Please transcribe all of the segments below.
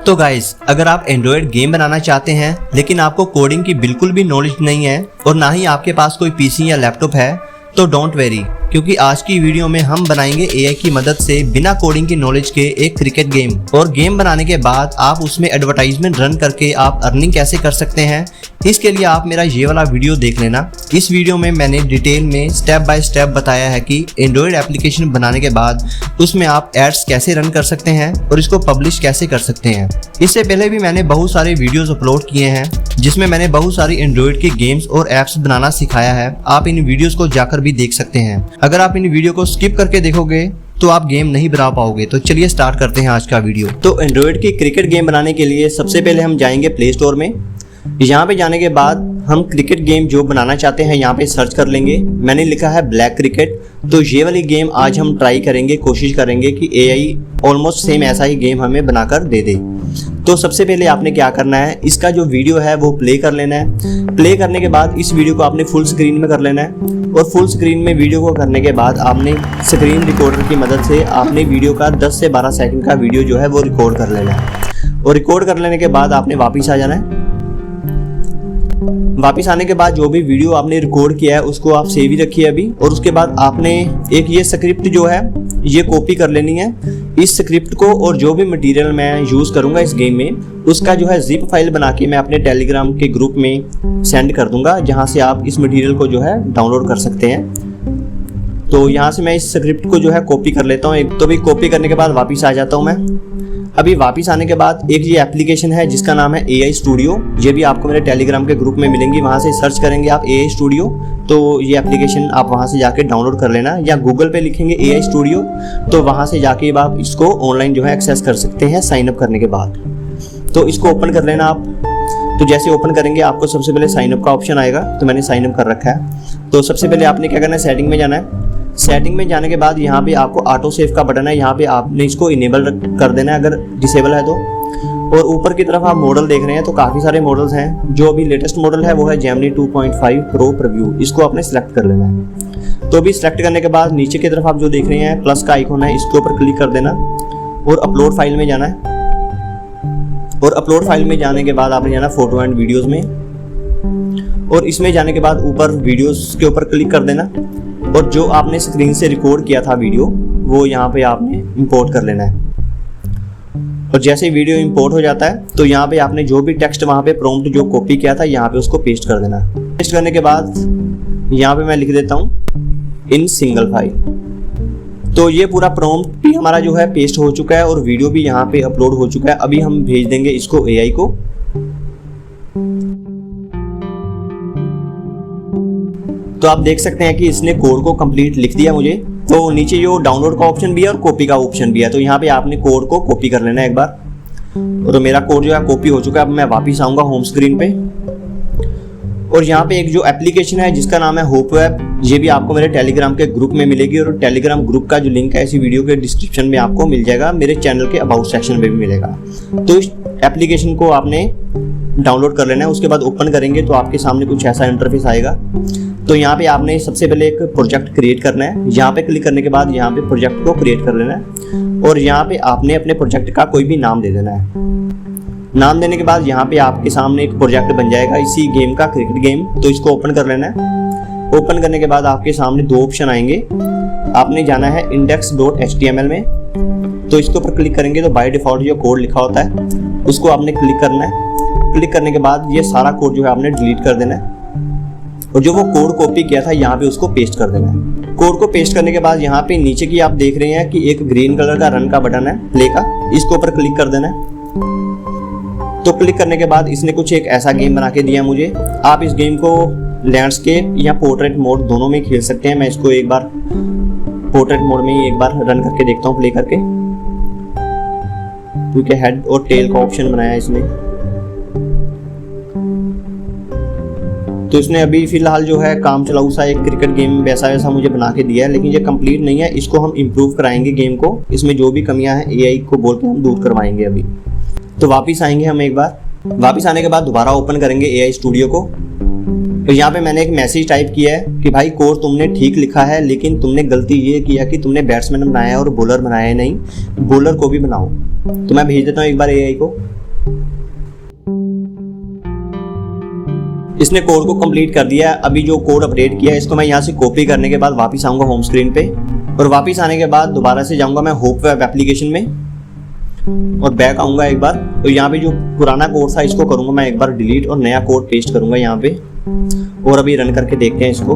तो गाइस, अगर आप एंड्रॉयड गेम बनाना चाहते हैं लेकिन आपको कोडिंग की बिल्कुल भी नॉलेज नहीं है और ना ही आपके पास कोई पीसी या लैपटॉप है, तो डोंट वेरी, क्योंकि आज की वीडियो में हम बनाएंगे एआई की मदद से बिना कोडिंग की नॉलेज के एक क्रिकेट गेम। और गेम बनाने के बाद आप उसमें एडवर्टाइजमेंट रन करके आप अर्निंग कैसे कर सकते हैं, इसके लिए आप मेरा ये वाला वीडियो देख लेना। इस वीडियो में मैंने डिटेल में स्टेप बाय स्टेप बताया है कि एंड्रॉयड एप्लीकेशन बनाने के बाद उसमें आप एड्स कैसे रन कर सकते हैं और इसको पब्लिश कैसे कर सकते हैं। इससे पहले भी मैंने बहुत सारे वीडियोस अपलोड किए हैं जिसमें मैंने बहुत सारी एंड्रॉयड की गेम्स और एप्स बनाना सिखाया है। आप इन वीडियोस को जाकर भी देख सकते हैं। अगर आप इन वीडियो को स्किप करके देखोगे तो आप गेम नहीं बना पाओगे। तो चलिए स्टार्ट करते हैं आज का वीडियो। तो एंड्रॉयड की क्रिकेट गेम बनाने के लिए सबसे पहले हम जाएंगे प्ले स्टोर में। यहाँ पे जाने के बाद हम क्रिकेट गेम जो बनाना चाहते हैं यहाँ पे सर्च कर लेंगे। मैंने लिखा है ब्लैक क्रिकेट। तो ये वाली गेम आज हम ट्राई करेंगे, कोशिश करेंगे कि एआई ऑलमोस्ट सेम ऐसा ही गेम हमें बनाकर दे दे। तो सबसे पहले आपने क्या करना है, इसका जो वीडियो है वो प्ले कर लेना है। प्ले करने के बाद इस वीडियो को आपने फुल स्क्रीन में कर लेना है और फुल स्क्रीन में वीडियो को करने के बाद आपने स्क्रीन रिकॉर्डर की मदद से आपने वीडियो का 10 से 12 सेकंड का वीडियो जो है वो रिकॉर्ड कर लेना है। और रिकॉर्ड कर लेने के बाद आपने वापस आ जाना है। वापस आने के बाद जो भी वीडियो आपने रिकॉर्ड किया है उसको आप सेव ही रखिए अभी। और उसके बाद आपने एक ये स्क्रिप्ट जो है ये कॉपी कर लेनी है। इस स्क्रिप्ट को और जो भी मटेरियल मैं यूज करूंगा इस गेम में उसका जो है जिप फाइल बना के मैं अपने टेलीग्राम के ग्रुप में सेंड कर दूंगा, जहां से आप इस मटेरियल को जो है डाउनलोड कर सकते हैं। तो यहाँ से मैं इस स्क्रिप्ट को जो है कॉपी कर लेता हूँ। तो भी कॉपी करने के बाद वापस आ जाता हूँ मैं। अभी वापस आने के बाद एक ये एप्लीकेशन है जिसका नाम है एआई स्टूडियो। ये भी आपको मेरे टेलीग्राम के ग्रुप में मिलेंगी। वहां से सर्च करेंगे आप एआई स्टूडियो, तो ये एप्लीकेशन आप वहां से जाके डाउनलोड कर लेना। या गूगल पे लिखेंगे एआई स्टूडियो तो वहां से जाके आप इसको ऑनलाइन जो है एक्सेस कर सकते हैं साइन अप करने के बाद। तो इसको ओपन कर लेना आप। तो जैसे ओपन करेंगे आपको सबसे पहले साइन अप का ऑप्शन आएगा। तो मैंने साइन अप कर रखा है। तो सबसे पहले आपने क्या करना है, सेटिंग में जाना है। सेटिंग में जाने के बाद यहाँ पे आपको ऑटो सेव का बटन है, यहाँ पे आपने इसको इनेबल कर देना है अगर डिसेबल है तो। और ऊपर की तरफ आप मॉडल देख रहे हैं तो काफ़ी सारे मॉडल्स हैं। जो अभी लेटेस्ट मॉडल है वो है जेमिनी 2.5 प्रो प्रीव्यू। इसको आपने सेलेक्ट कर लेना है। तो अभी सेलेक्ट करने के बाद नीचे की तरफ आप जो देख रहे हैं प्लस का आइकॉन है, इसके ऊपर क्लिक कर देना और अपलोड फाइल में जाना है। और अपलोड फाइल में जाने के बाद आपने जाना फोटो एंड वीडियोज़ में। और इसमें जाने के बाद ऊपर वीडियोज़ के ऊपर क्लिक कर देना और जो आपने स्क्रीन से रिकॉर्ड किया था वीडियो वो यहाँ पे आपने इंपोर्ट कर लेना है। और जैसे वीडियो इंपोर्ट हो जाता है तो यहाँ पे आपने जो भी टेक्स्ट वहाँ पे प्रॉम्प्ट जो कॉपी किया था यहाँ पे उसको पेस्ट कर देना। पेस्ट करने के बाद यहाँ पे मैं लिख देता हूँ इन सिंगल फाइल। तो ये पूरा प्रॉम्प्ट भी हमारा जो है पेस्ट हो चुका है और वीडियो भी यहाँ पे अपलोड हो चुका है। अभी हम भेज देंगे इसको एआई को। तो आप देख सकते हैं कि इसने कोड को कंप्लीट लिख दिया मुझे। तो नीचे जो डाउनलोड का ऑप्शन भी है और कॉपी का ऑप्शन भी है। तो यहाँ पे आपने कोड को कॉपी कर लेना है एक बार। और मेरा कोड जो है कॉपी हो चुका है। अब मैं वापस आऊँगा होम स्क्रीन पे। और यहाँ पे एक जो एप्लीकेशन है जिसका नाम है होप वेब, ये भी आपको मेरे टेलीग्राम के ग्रुप में मिलेगी। और टेलीग्राम ग्रुप का जो लिंक है इसी वीडियो के डिस्क्रिप्शन में आपको मिल जाएगा, मेरे चैनल के अबाउट सेक्शन में भी मिलेगा। तो इस एप्लीकेशन को आपने डाउनलोड कर लेना है। उसके बाद ओपन करेंगे तो आपके सामने कुछ ऐसा इंटरफेस आएगा। तो यहाँ पे आपने सबसे पहले एक प्रोजेक्ट क्रिएट करना है। यहाँ पे क्लिक करने के बाद यहाँ पे प्रोजेक्ट को क्रिएट कर लेना है और यहाँ पे आपने अपने प्रोजेक्ट का कोई भी नाम दे देना है। नाम देने के बाद यहाँ पे आपके सामने एक प्रोजेक्ट बन जाएगा इसी गेम का, क्रिकेट गेम। तो इसको ओपन कर लेना है। ओपन करने के बाद आपके सामने दो ऑप्शन आएंगे। आपने जाना है index.html में। तो इसके ऊपर क्लिक करेंगे तो बाय डिफॉल्ट जो कोड लिखा होता है उसको आपने क्लिक करना है। क्लिक करने के बाद ये सारा कोड जो है आपने डिलीट कर देना है और जो वो कोड कॉपी किया था यहाँ पे उसको पेस्ट कर देना है। कोड को पेस्ट करने के बाद यहाँ पे नीचे की आप देख रहे हैं कि एक ग्रीन कलर का रन का बटन है प्ले का, इसके ऊपर क्लिक कर देना है। तो क्लिक करने के बाद इसने कुछ एक ऐसा गेम बना के दिया मुझे। आप इस गेम को लैंडस्केप या पोर्ट्रेट मोड दोनों में खेल सकते हैं। मैं इसको एक बार पोर्ट्रेट मोड में ही एक बार रन करके देखता हूँ प्ले करके, क्योंकि हेड और टेल का ऑप्शन बनाया है इसमें। तो इसने अभी फिलहाल जो है काम चलाऊ सा एक क्रिकेट गेम वैसा मुझे बना के दिया है, लेकिन ये कंप्लीट नहीं है। इसको हम इम्प्रूव कराएंगे गेम को। इसमें जो भी कमियां हैं एआई को बोल के हम दूर करवाएंगे अभी। तो वापस आएंगे हम एक बार। वापस आने के बाद दोबारा ओपन करेंगे एआई स्टूडियो को। तो यहाँ पे मैंने एक मैसेज टाइप किया है कि भाई कोड तुमने ठीक लिखा है, लेकिन तुमने गलती ये किया कि तुमने बैट्समैन बनाया और बॉलर बनाया नहीं, बॉलर को भी बनाओ। तो मैं भेज देता हूँ एक बार एआई को। इसने कोड को कंप्लीट कर दिया है। अभी जो कोड अपडेट किया है इसको मैं यहाँ से कॉपी करने के बाद वापस आऊँगा होम स्क्रीन पे, और वापस आने के बाद दोबारा से जाऊँगा मैं होप वेब एप्लीकेशन में और बैक आऊँगा एक बार। तो यहाँ पे जो पुराना कोड था इसको करूँगा मैं एक बार डिलीट और नया कोड पेस्ट करूँगा यहाँ पे, और अभी रन करके देखते हैं इसको।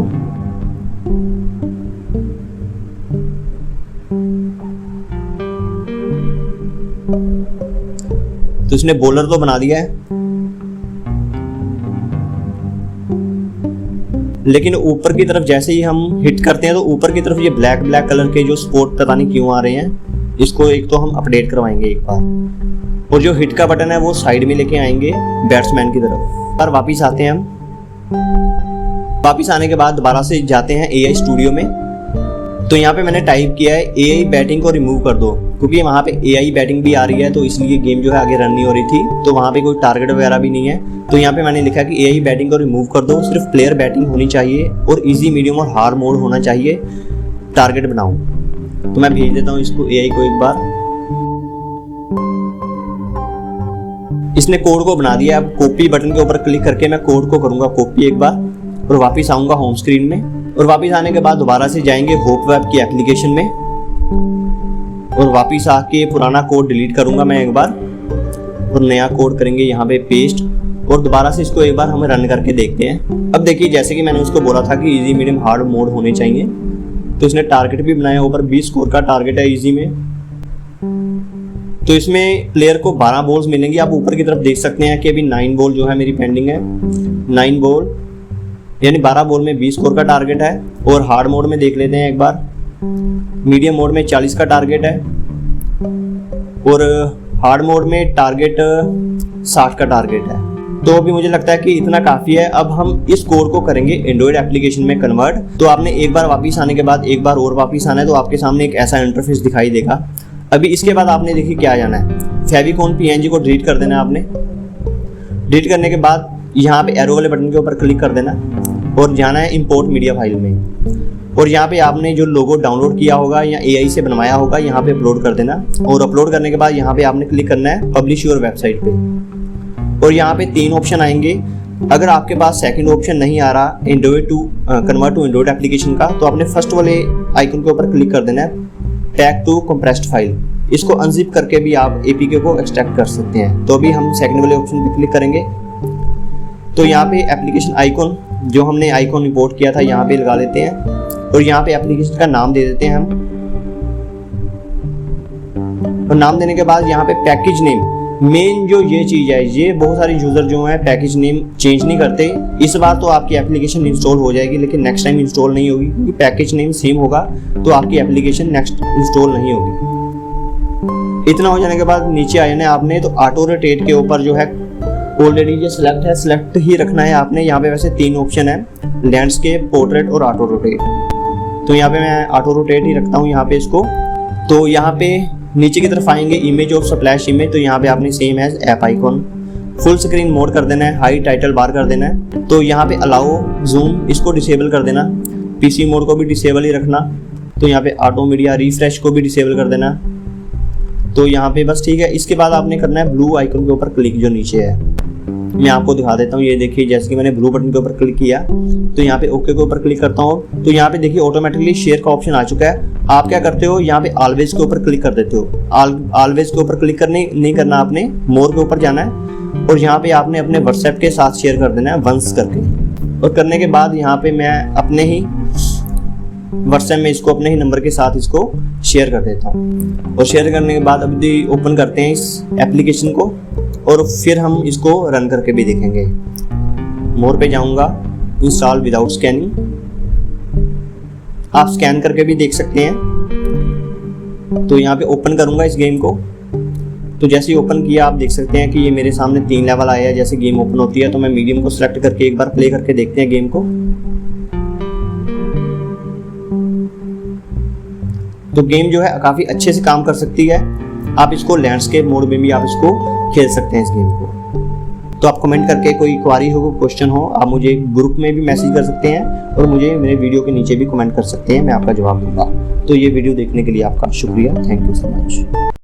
तो इसने बोलर तो बना दिया है, लेकिन ऊपर की तरफ जैसे ही हम हिट करते हैं तो ऊपर की तरफ ये ब्लैक ब्लैक कलर के जो स्पॉट पता नहीं क्यों आ रहे हैं। इसको एक तो हम अपडेट करवाएंगे एक बार, और जो हिट का बटन है वो साइड में लेके आएंगे बैट्समैन की तरफ। पर वापिस आते हैं हम, वापिस आने के बाद दोबारा से जाते हैं AI स्टूडियो में। तो यहाँ पे मैंने टाइप किया है AI बैटिंग को रिमूव कर दो, क्योंकि वहाँ पे AI बैटिंग भी आ रही है, तो इसलिए गेम जो है आगे रन नहीं हो रही थी, तो वहाँ पे कोई टारगेट वगैरह भी नहीं है। तो यहाँ पे मैंने लिखा कि AI बैटिंग को रिमूव कर दो, सिर्फ प्लेयर बैटिंग होनी चाहिए और इजी, मीडियम और हार्ड मोड होना चाहिए, टारगेट बनाओ। तो मैं भेज देता हूँ इसको AI को एक बार। इसने कोड को बना दिया। अब कॉपी बटन के ऊपर क्लिक करके मैं कोड को करूँगा कॉपी एक बार, और वापस आऊँगा होम स्क्रीन में, और वापस आने के बाद दोबारा से जाएंगे होप वेब की एप्लीकेशन में, और वापस आके पुराना कोड डिलीट करूंगा मैं एक बार, और नया कोड करेंगे यहाँ पे पेस्ट, और दोबारा से इसको एक बार हम रन करके देखते हैं। अब देखिए जैसे कि मैंने उसको बोला था कि इजी, मीडियम, हार्ड मोड होने चाहिए, तो इसने टारगेट भी बनाया। ऊपर 20 स्कोर का टारगेट है इजी में। तो इसमें प्लेयर को 12 बॉल्स मिलेंगी। आप ऊपर की तरफ देख सकते हैं कि अभी 9 बॉल जो है मेरी पेंडिंग है। 9 बॉल यानी 12 बॉल में 20 स्कोर का टारगेट है। और हार्ड मोड में देख लेते हैं एक बार, मीडियम मोड में 40 का टारगेट है, और हार्ड मोड में टारगेट 60 का टारगेट है। तो अभी मुझे लगता है कि इतना काफ़ी है। अब हम इस कोड को करेंगे एंड्रॉइड एप्लीकेशन में कन्वर्ट। तो आपने एक बार वापस आने के बाद एक बार और वापस आना है, तो आपके सामने एक ऐसा इंटरफेस दिखाई देगा। अभी इसके बाद आपने देखिए क्या जाना है, फेविकॉन PNG को डिलीट कर देना है आपने। डिलीट करने के बाद यहाँ पे एरो वाले बटन के ऊपर क्लिक कर देना और जाना है इंपोर्ट मीडिया फाइल में, और यहाँ पे आपने जो लोगो डाउनलोड किया होगा या AI से बनवाया होगा यहाँ पे अपलोड कर देना। और अपलोड करने के बाद यहाँ पे आपने क्लिक करना है पब्लिश योर वेबसाइट पे, और यहाँ पे 3 ऑप्शन आएंगे। अगर आपके पास सेकंड ऑप्शन नहीं आ रहा android to convert to android application का, तो आपने फर्स्ट वाले आइकन के ऊपर क्लिक कर देना है टैग टू कंप्रेस्ड फाइल। इसको अनजिप करके भी आप APK को एक्सट्रैक्ट कर सकते हैं। तो अभी हम सेकंड वाले ऑप्शन पे क्लिक करेंगे, तो यहाँ पे एप्लीकेशन आइकॉन जो हमने आइकॉन इंपोर्ट किया था यहाँ पे लगा लेते हैं, और यहाँ पे एप्लीकेशन का नाम दे देते हैं हम। और नाम देने के बाद यहाँ पे पैकेज नेम, मेन जो ये चीज है, ये बहुत सारे यूजर जो हैं पैकेज नेम चेंज नहीं करते। इस बार तो आपकी एप्लीकेशन इंस्टॉल हो जाएगी, लेकिन नेक्स्ट टाइम इंस्टॉल नहीं होगी, क्योंकि पैकेज नेम सेम होगा तो आपकी एप्लीकेशन नेक्स्ट इंस्टॉल नहीं होगी। इतना हो जाने के बाद नीचे आ जाना है आपने, तो ऑटो रोटेट के ऊपर जो है ऑलरेडी ये सिलेक्ट है, सिलेक्ट ही रखना है आपने। यहाँ पे वैसे 3 ऑप्शन है, लैंडस्केप, पोर्ट्रेट और ऑटो रोटेट। तो यहाँ पे मैं ऑटो रोटेट ही रखता हूँ यहाँ पे इसको। तो यहाँ पे नीचे की तरफ आएंगे इमेज और स्प्लैश इमेज, तो यहाँ पे आपने same as app icon full screen mode कर देना है, हाई टाइटल बार कर देना है। तो यहाँ पे अलाउ जूम इसको डिसेबल कर देना, PC मोड को भी डिसेबल ही रखना। तो यहाँ पे ऑटो मीडिया रिफ्रेश को भी डिसेबल कर देना। तो यहाँ पे बस ठीक है। इसके बाद आपने करना है ब्लू आइकन के ऊपर क्लिक जो नीचे है, मैं आपको दिखा देता हूँ। ये देखिए जैसे कि मैंने ब्लू बटन के ऊपर क्लिक किया, तो यहाँ पे ओके के ऊपर क्लिक करता हूँ, तो यहाँ पे देखिए ऑटोमेटिकली शेयर का ऑप्शन आ चुका है। आप क्या करते हो, यहाँ पे ऑलवेज के ऊपर क्लिक कर देते हो। ऑलवेज के ऊपर क्लिक करने नहीं करना, आपने मोर के ऊपर जाना है, और यहाँ पे आपने अपने व्हाट्सएप के साथ शेयर कर देना है वंस करके। और करने के बाद यहाँ पे मैं अपने ही व्हाट्सएप में इसको अपने ही नंबर के साथ इसको शेयर कर देता हूँ। और शेयर करने के बाद अभी ओपन करते हैं इस एप्लीकेशन को, और फिर हम इसको रन करके भी देखेंगे। मोर पे जाऊंगा, इंस्टॉल विदाउट स्कैनिंग, आप स्कैन करके भी देख सकते हैं। तो यहाँ पे ओपन करूंगा इस गेम को, तो जैसे ही ओपन किया आप देख सकते हैं कि ये मेरे सामने 3 लेवल आया है जैसे गेम ओपन होती है। तो मैं मीडियम को सिलेक्ट करके एक बार प्ले करके देखते हैं गेम को। तो गेम जो है काफी अच्छे से काम कर सकती है। आप इसको लैंडस्केप मोड में भी आप इसको खेल सकते हैं इस गेम को। तो आप कमेंट करके कोई क्वारी हो, क्वेश्चन हो, आप मुझे ग्रुप में भी मैसेज कर सकते हैं, और मुझे मेरे वीडियो के नीचे भी कमेंट कर सकते हैं, मैं आपका जवाब दूंगा। तो ये वीडियो देखने के लिए आपका शुक्रिया, थैंक यू सो मच।